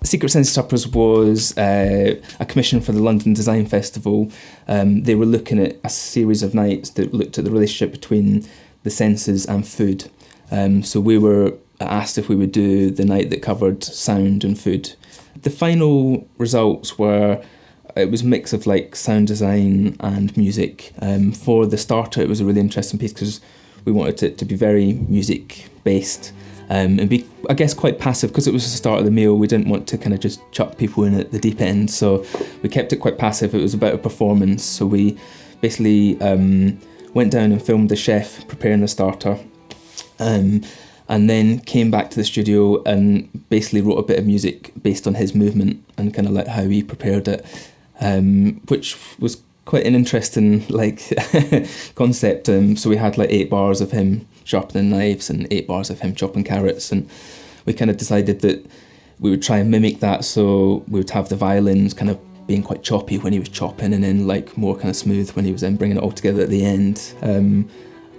Secret Sense Suppers was a commission for the London Design Festival. They were looking at a series of nights that looked at the relationship between the senses and food. So we were asked if we would do the night that covered sound and food. The final results were, it was a mix of like sound design and music. For the starter, it was a really interesting piece because we wanted it to be very music based and be, I guess, quite passive because it was the start of the meal. We didn't want to kind of just chuck people in at the deep end, so we kept it quite passive. It was about a performance, so we basically went down and filmed the chef preparing the starter, and then came back to the studio and basically wrote a bit of music based on his movement and kind of like how he prepared it, which was quite an interesting like concept. So we had like 8 bars of him sharpening knives and 8 bars of him chopping carrots, and we kind of decided that we would try and mimic that. So we would have the violins kind of being quite choppy when he was chopping, and then like more kind of smooth when he was then bringing it all together at the end.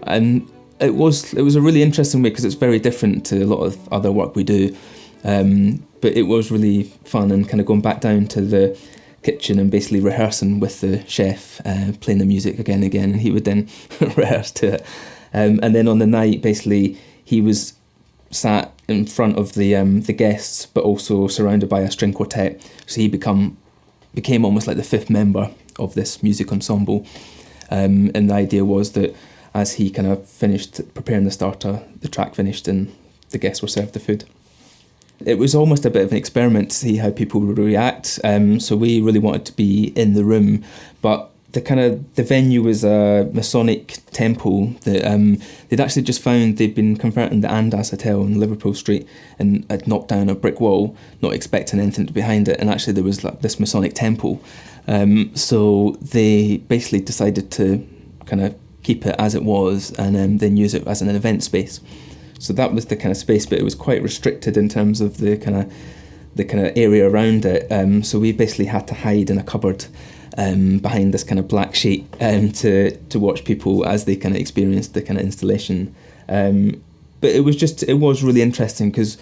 And it was a really interesting way because it's very different to a lot of other work we do. But it was really fun, and kind of going back down to the kitchen and basically rehearsing with the chef, playing the music again and again, and he would then rehearse to it. And then on the night, basically, he was sat in front of the guests, but also surrounded by a string quartet. So he became almost like the 5th member of this music ensemble. And the idea was that as he kind of finished preparing the starter, the track finished and the guests were served the food. It was almost a bit of an experiment to see how people would react. So we really wanted to be in the room, but the venue was a Masonic temple that they'd actually just found. They'd been converting the Andaz Hotel on Liverpool Street and had knocked down a brick wall, not expecting anything to be behind it, and actually there was like this Masonic temple. So they basically decided to kind of keep it as it was and then use it as an event space. So that was the kind of space, but it was quite restricted in terms of the kind of area around it. So we basically had to hide in a cupboard behind this kind of black sheet to watch people as they kind of experienced the kind of installation. But it was really interesting because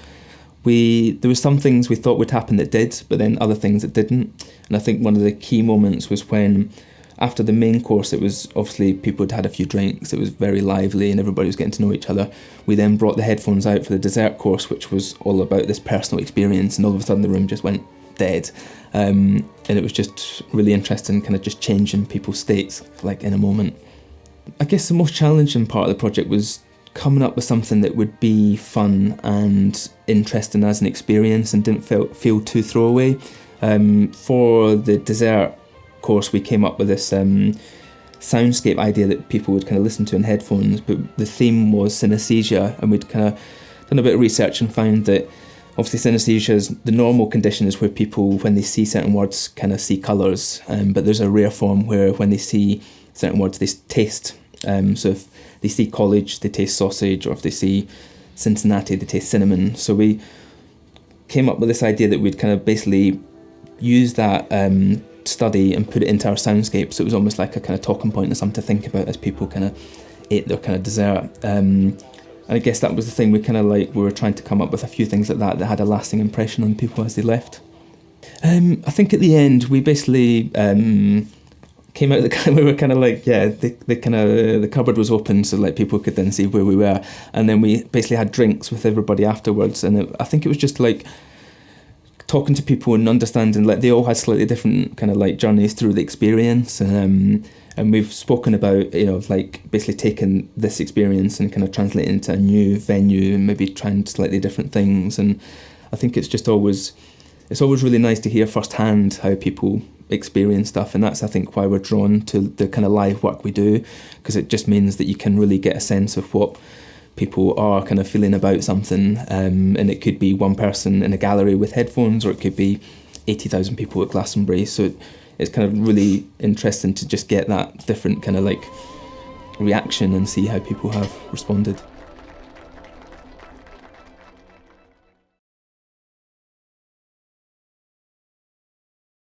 there was some things we thought would happen that did, but then other things that didn't. And I think one of the key moments was when, after the main course, it was obviously people had had a few drinks, it was very lively and everybody was getting to know each other. We then brought the headphones out for the dessert course, which was all about this personal experience, and all of a sudden the room just went dead. And it was just really interesting, kind of just changing people's states like in a moment. I guess the most challenging part of the project was coming up with something that would be fun and interesting as an experience and didn't feel too throwaway. For the dessert course, we came up with this soundscape idea that people would kind of listen to in headphones, but the theme was synesthesia, and we'd kind of done a bit of research and found that obviously synesthesia, the normal condition is where people, when they see certain words, kind of see colours, but there's a rare form where when they see certain words, they taste. So if they see college, they taste sausage, or if they see Cincinnati, they taste cinnamon. So we came up with this idea that we'd kind of basically use that study and put it into our soundscape, so it was almost like a kind of talking point and something to think about as people kind of ate their kind of dessert. And I guess that was the thing, we were trying to come up with a few things like that had a lasting impression on people as they left. I think at the end we basically came out of the we were kind of like, the cupboard was open so like people could then see where we were, and then we basically had drinks with everybody afterwards, and I think it was just like talking to people and understanding like they all had slightly different kind of like journeys through the experience, and we've spoken about, like basically taking this experience and kind of translating it into a new venue and maybe trying slightly different things. And I think it's always really nice to hear firsthand how people experience stuff, and that's I think why we're drawn to the kind of live work we do, because it just means that you can really get a sense of what people are kind of feeling about something, and it could be one person in a gallery with headphones, or it could be 80,000 people at Glastonbury. So it's kind of really interesting to just get that different kind of like reaction and see how people have responded.